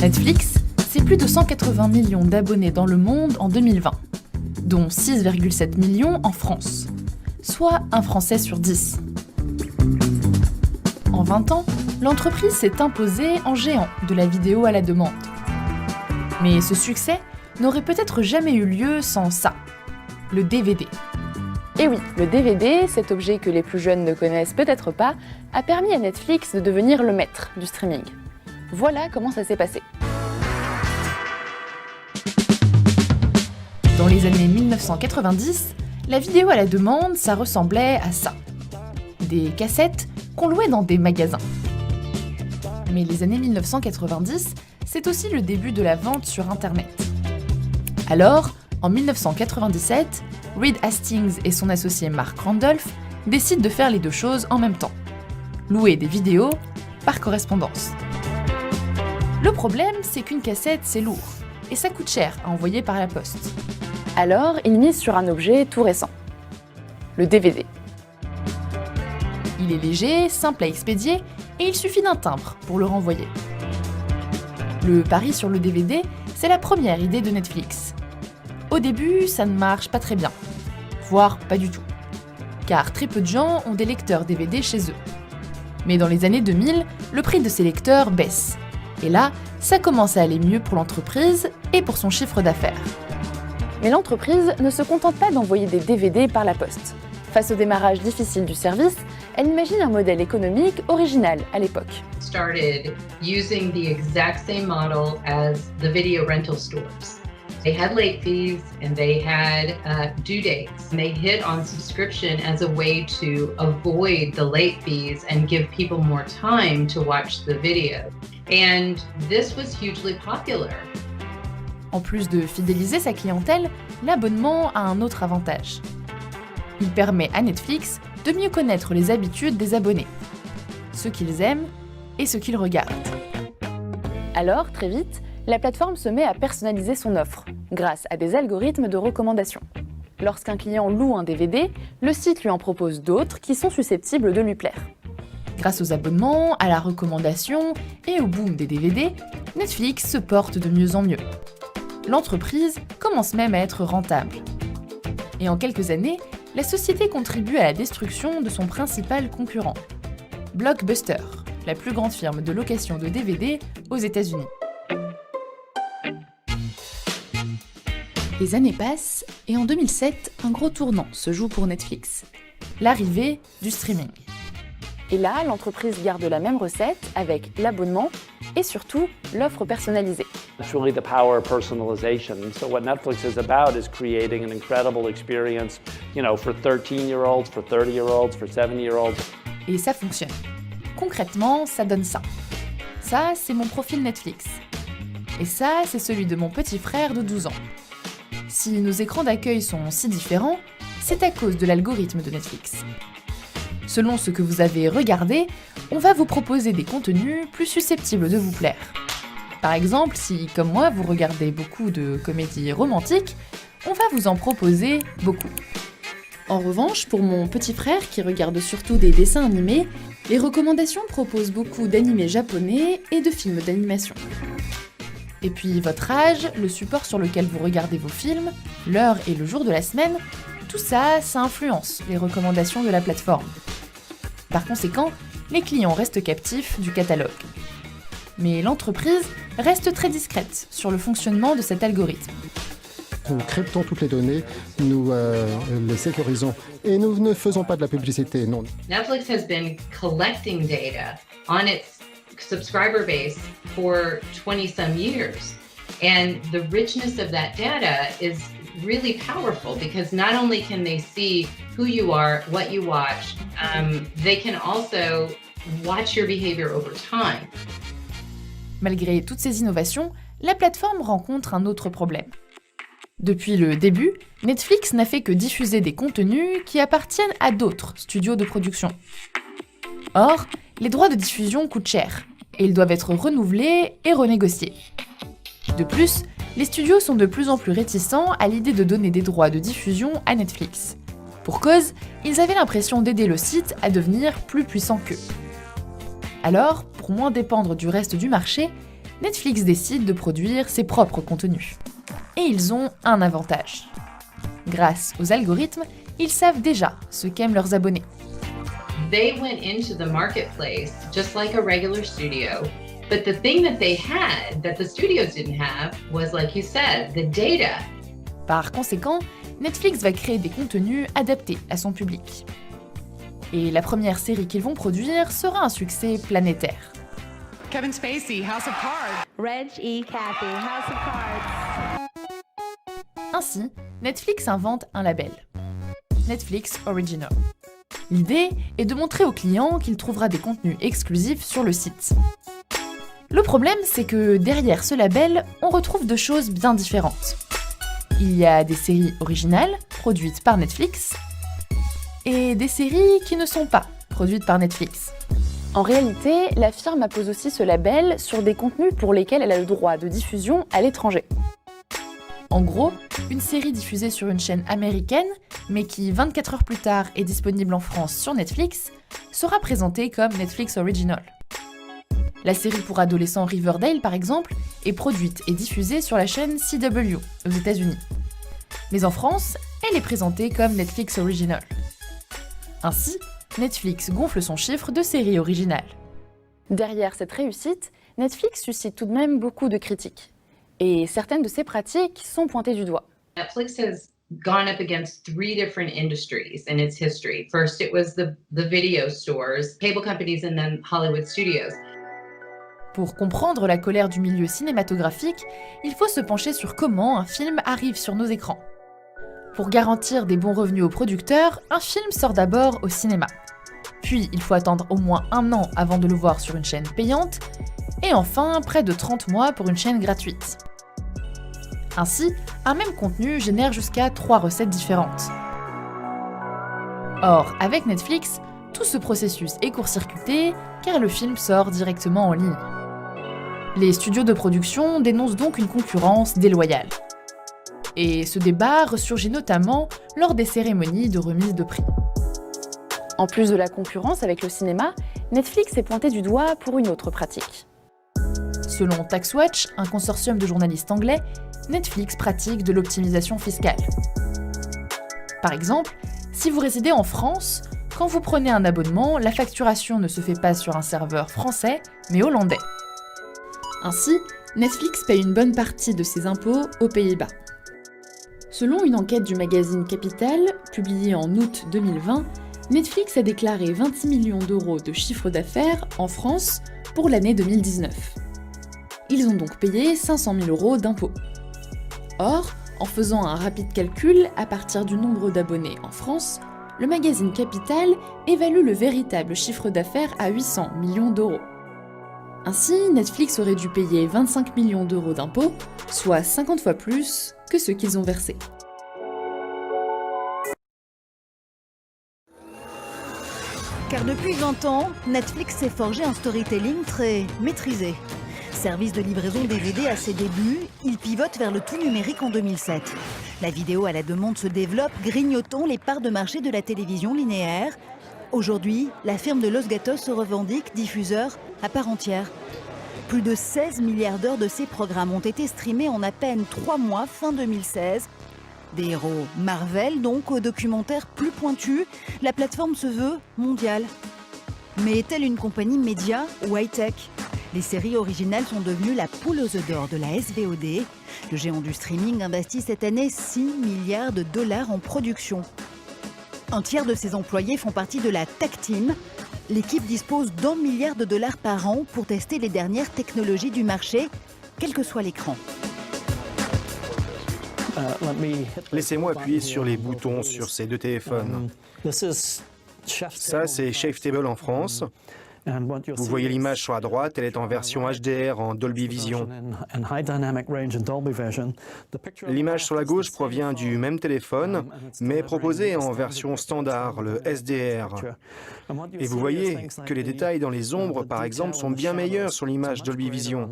Netflix, c'est plus de 180 millions d'abonnés dans le monde en 2020, dont 6,7 millions en France, soit un Français sur 10. En 20 ans, l'entreprise s'est imposée en géant de la vidéo à la demande. Mais ce succès n'aurait peut-être jamais eu lieu sans ça, le DVD. Et oui, le DVD, cet objet que les plus jeunes ne connaissent peut-être pas, a permis à Netflix de devenir le maître du streaming. Voilà comment ça s'est passé. Dans les années 1990, la vidéo à la demande, ça ressemblait à ça. Des cassettes qu'on louait dans des magasins. Mais les années 1990, c'est aussi le début de la vente sur Internet. Alors, en 1997, Reed Hastings et son associé Mark Randolph décident de faire les deux choses en même temps. Louer des vidéos par correspondance. Le problème, c'est qu'une cassette, c'est lourd, et ça coûte cher à envoyer par la poste. Alors, ils misent sur un objet tout récent, le DVD. Il est léger, simple à expédier, et il suffit d'un timbre pour le renvoyer. Le pari sur le DVD, c'est la première idée de Netflix. Au début, ça ne marche pas très bien, voire pas du tout, car très peu de gens ont des lecteurs DVD chez eux. Mais dans les années 2000, le prix de ces lecteurs baisse. Et là, ça commence à aller mieux pour l'entreprise et pour son chiffre d'affaires. Mais l'entreprise ne se contente pas d'envoyer des DVD par la poste. Face au démarrage difficile du service, elle imagine un modèle économique original à l'époque. Started using the exact same model as the video rental stores. They had late fees and they had due dates. They hit on subscription as a way to avoid the late fees and give people more time to watch the video. And this was hugely popular. En plus de fidéliser sa clientèle, l'abonnement a un autre avantage. Il permet à Netflix de mieux connaître les habitudes des abonnés, ce qu'ils aiment et ce qu'ils regardent. Alors, très vite, la plateforme se met à personnaliser son offre, grâce à des algorithmes de recommandation. Lorsqu'un client loue un DVD, le site lui en propose d'autres qui sont susceptibles de lui plaire. Grâce aux abonnements, à la recommandation et au boom des DVD, Netflix se porte de mieux en mieux. L'entreprise commence même à être rentable. Et en quelques années, la société contribue à la destruction de son principal concurrent, Blockbuster, la plus grande firme de location de DVD aux États-Unis. Les années passent et en 2007, un gros tournant se joue pour Netflix, l'arrivée du streaming. Et là, l'entreprise garde la même recette avec l'abonnement et surtout l'offre personnalisée. It's really the power of personalization. So what Netflix is about is creating an incredible experience, for 13-year-olds, for 30-year-olds, for 70-year-olds. Et ça fonctionne. Concrètement, ça donne ça. Ça, c'est mon profil Netflix. Et ça, c'est celui de mon petit frère de 12 ans. Si nos écrans d'accueil sont si différents, c'est à cause de l'algorithme de Netflix. Selon ce que vous avez regardé, on va vous proposer des contenus plus susceptibles de vous plaire. Par exemple, si, comme moi, vous regardez beaucoup de comédies romantiques, on va vous en proposer beaucoup. En revanche, pour mon petit frère qui regarde surtout des dessins animés, les recommandations proposent beaucoup d'animés japonais et de films d'animation. Et puis votre âge, le support sur lequel vous regardez vos films, l'heure et le jour de la semaine, tout ça, ça influence les recommandations de la plateforme. Par conséquent, les clients restent captifs du catalogue. Mais l'entreprise reste très discrète sur le fonctionnement de cet algorithme. Nous cryptons toutes les données, nous les sécurisons et nous ne faisons pas de la publicité, non. Netflix has been collecting data on its subscriber base for 20-some years. And the richness of that data is really powerful because not only can they see who you are, what you watch, they can also watch your behavior over time. Malgré toutes ces innovations, la plateforme rencontre un autre problème. Depuis le début, Netflix n'a fait que diffuser des contenus qui appartiennent à d'autres studios de production. Or, les droits de diffusion coûtent cher et ils doivent être renouvelés et renégociés. De plus, les studios sont de plus en plus réticents à l'idée de donner des droits de diffusion à Netflix. Pour cause, ils avaient l'impression d'aider le site à devenir plus puissant qu'eux. Alors, pour moins dépendre du reste du marché, Netflix décide de produire ses propres contenus. Et ils ont un avantage. Grâce aux algorithmes, ils savent déjà ce qu'aiment leurs abonnés. They went into the marketplace just like a regular studio, but the thing that they had that the studios didn't have was, like you said, the data. Par conséquent, Netflix va créer des contenus adaptés à son public. Et la première série qu'ils vont produire sera un succès planétaire. Kevin Spacey, House of Cards. Reg E. Kathy, House of Cards. Ainsi, Netflix invente un label. Netflix Original. L'idée est de montrer au client qu'il trouvera des contenus exclusifs sur le site. Le problème, c'est que derrière ce label, on retrouve deux choses bien différentes. Il y a des séries originales, produites par Netflix, et des séries qui ne sont pas produites par Netflix. En réalité, la firme appose aussi ce label sur des contenus pour lesquels elle a le droit de diffusion à l'étranger. En gros, une série diffusée sur une chaîne américaine, mais qui 24 heures plus tard est disponible en France sur Netflix, sera présentée comme Netflix Original. La série pour adolescents Riverdale, par exemple, est produite et diffusée sur la chaîne CW aux États-Unis. Mais en France, elle est présentée comme Netflix Original. Ainsi, Netflix gonfle son chiffre de séries originales. Derrière cette réussite, Netflix suscite tout de même beaucoup de critiques. Et certaines de ces pratiques sont pointées du doigt. Netflix has gone up against 3 different industries in its history. First, it was the video stores, cable companies, and then Hollywood studios. Pour comprendre la colère du milieu cinématographique, il faut se pencher sur comment un film arrive sur nos écrans. Pour garantir des bons revenus aux producteurs, un film sort d'abord au cinéma. Puis, il faut attendre au moins 1 an avant de le voir sur une chaîne payante, et enfin, près de 30 mois pour une chaîne gratuite. Ainsi, un même contenu génère jusqu'à 3 recettes différentes. Or, avec Netflix, tout ce processus est court-circuité car le film sort directement en ligne. Les studios de production dénoncent donc une concurrence déloyale. Et ce débat ressurgit notamment lors des cérémonies de remise de prix. En plus de la concurrence avec le cinéma, Netflix est pointé du doigt pour une autre pratique. Selon TaxWatch, un consortium de journalistes anglais, Netflix pratique de l'optimisation fiscale. Par exemple, si vous résidez en France, quand vous prenez un abonnement, la facturation ne se fait pas sur un serveur français, mais hollandais. Ainsi, Netflix paye une bonne partie de ses impôts aux Pays-Bas. Selon une enquête du magazine Capital, publiée en août 2020, Netflix a déclaré 26 millions d'euros de chiffre d'affaires en France pour l'année 2019. Ils ont donc payé 500 000 euros d'impôts. Or, en faisant un rapide calcul à partir du nombre d'abonnés en France, le magazine Capital évalue le véritable chiffre d'affaires à 800 millions d'euros. Ainsi, Netflix aurait dû payer 25 millions d'euros d'impôts, soit 50 fois plus que ce qu'ils ont versé. Car depuis 20 ans, Netflix s'est forgé un storytelling très maîtrisé. Service de livraison DVD à ses débuts, il pivote vers le tout numérique en 2007. La vidéo à la demande se développe, grignotant les parts de marché de la télévision linéaire. Aujourd'hui, la firme de Los Gatos se revendique diffuseur à part entière. Plus de 16 milliards d'heures de ces programmes ont été streamés en à peine 3 mois fin 2016. Des héros Marvel donc aux documentaires plus pointus, la plateforme se veut mondiale. Mais est-elle une compagnie média ou high-tech ? Les séries originales sont devenues la poule aux œufs d'or de la SVOD. Le géant du streaming investit cette année 6 milliards de dollars en production. Un tiers de ses employés font partie de la Tech Team. L'équipe dispose d'1 milliard de dollars par an pour tester les dernières technologies du marché, quel que soit l'écran. Laissez-moi appuyer sur les boutons sur ces 2 téléphones. Ça, c'est Shavetable en France. Vous voyez l'image sur la droite, elle est en version HDR en Dolby Vision. L'image sur la gauche provient du même téléphone, mais proposée en version standard, le SDR. Et vous voyez que les détails dans les ombres, par exemple, sont bien meilleurs sur l'image Dolby Vision.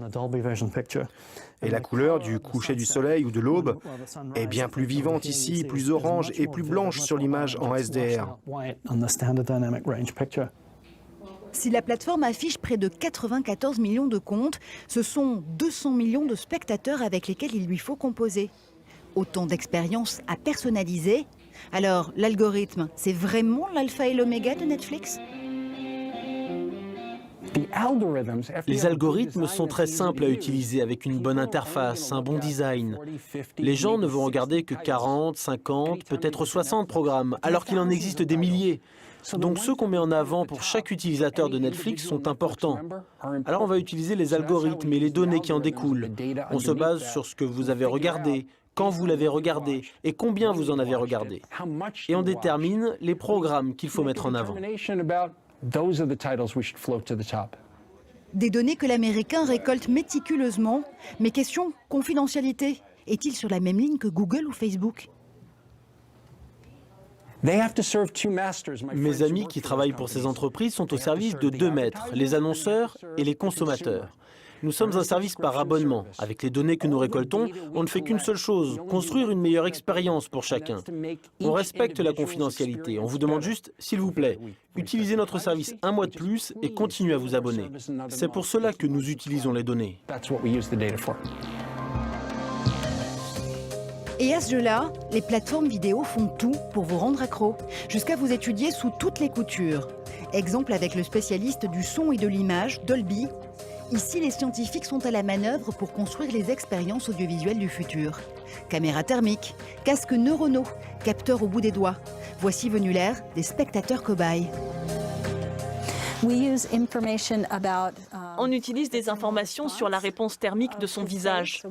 Et la couleur du coucher du soleil ou de l'aube est bien plus vivante ici, plus orange et plus blanche sur l'image en SDR. Si la plateforme affiche près de 94 millions de comptes, ce sont 200 millions de spectateurs avec lesquels il lui faut composer. Autant d'expériences à personnaliser. Alors, l'algorithme, c'est vraiment l'alpha et l'oméga de Netflix ? Les algorithmes sont très simples à utiliser avec une bonne interface, un bon design. Les gens ne vont regarder que 40, 50, peut-être 60 programmes, alors qu'il en existe des milliers. Donc ceux qu'on met en avant pour chaque utilisateur de Netflix sont importants. Alors on va utiliser les algorithmes et les données qui en découlent. On se base sur ce que vous avez regardé, quand vous l'avez regardé et combien vous en avez regardé. Et on détermine les programmes qu'il faut mettre en avant. Des données que l'Américain récolte méticuleusement. Mais question confidentialité. Est-il sur la même ligne que Google ou Facebook ? Mes amis qui travaillent pour ces entreprises sont au service de deux maîtres, les annonceurs et les consommateurs. Nous sommes un service par abonnement. Avec les données que nous récoltons, on ne fait qu'une seule chose, construire une meilleure expérience pour chacun. On respecte la confidentialité. On vous demande juste, s'il vous plaît, utilisez notre service un mois de plus et continuez à vous abonner. C'est pour cela que nous utilisons les données. Et à ce jeu-là, les plateformes vidéo font tout pour vous rendre accro, jusqu'à vous étudier sous toutes les coutures. Exemple avec le spécialiste du son et de l'image, Dolby. Ici, les scientifiques sont à la manœuvre pour construire les expériences audiovisuelles du futur. Caméras thermiques, casques neuronaux, capteurs au bout des doigts. Voici venu l'ère des spectateurs cobayes. On utilise des informations sur la réponse thermique de son visage.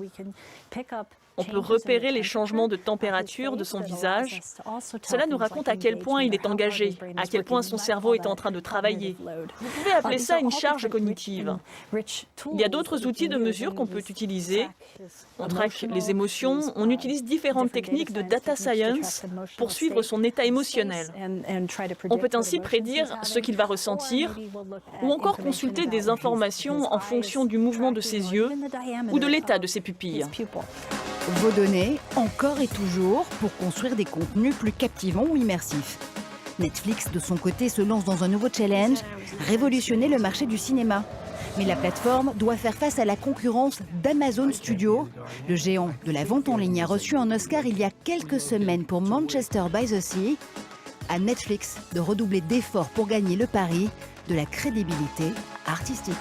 On peut repérer les changements de température de son visage. Cela nous raconte à quel point il est engagé, à quel point son cerveau est en train de travailler. Vous pouvez appeler ça une charge cognitive. Il y a d'autres outils de mesure qu'on peut utiliser. On traque les émotions, on utilise différentes techniques de data science pour suivre son état émotionnel. On peut ainsi prédire ce qu'il va ressentir ou encore consulter des informations en fonction du mouvement de ses yeux ou de l'état de ses pupilles. Vos données, encore et toujours, pour construire des contenus plus captivants ou immersifs. Netflix, de son côté, se lance dans un nouveau challenge, révolutionner le marché du cinéma. Mais la plateforme doit faire face à la concurrence d'Amazon Studios. Le géant de la vente en ligne a reçu un Oscar il y a quelques semaines pour Manchester by the Sea. À Netflix de redoubler d'efforts pour gagner le pari de la crédibilité artistique.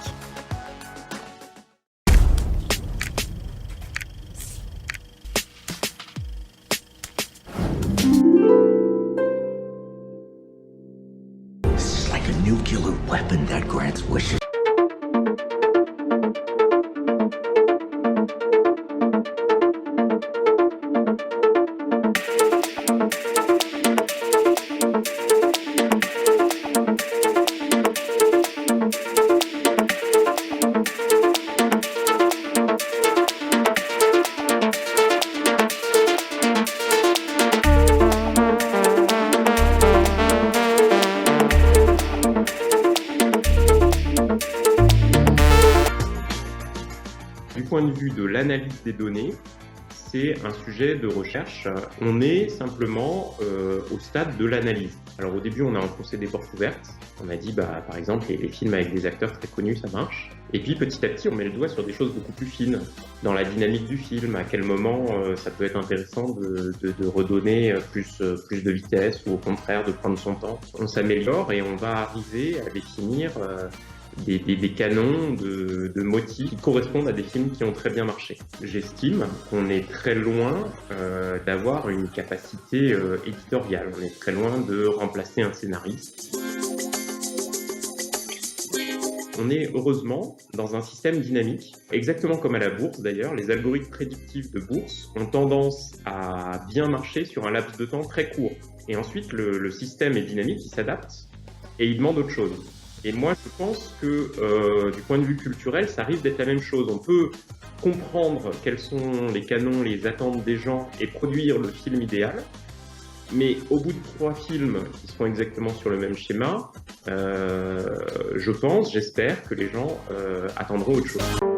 Nuclear weapon that grants wishes. Du point de vue de l'analyse des données, c'est un sujet de recherche. On est simplement au stade de l'analyse. Alors au début, on a enfoncé des portes ouvertes. On a dit, par exemple, les films avec des acteurs très connus, ça marche. Et puis petit à petit, on met le doigt sur des choses beaucoup plus fines. Dans la dynamique du film, à quel moment ça peut être intéressant de redonner plus de vitesse ou au contraire de prendre son temps. On s'améliore et on va arriver à définir des canons de motifs qui correspondent à des films qui ont très bien marché. J'estime qu'on est très loin d'avoir une capacité éditoriale. On est très loin de remplacer un scénariste. On est heureusement dans un système dynamique, exactement comme à la bourse d'ailleurs. Les algorithmes prédictifs de bourse ont tendance à bien marcher sur un laps de temps très court. Et ensuite, le système est dynamique, il s'adapte et il demande autre chose. Et moi, je pense que du point de vue culturel, ça risque d'être la même chose. On peut comprendre quels sont les canons, les attentes des gens et produire le film idéal. Mais au bout de 3 films qui seront exactement sur le même schéma, j'espère que les gens attendront autre chose.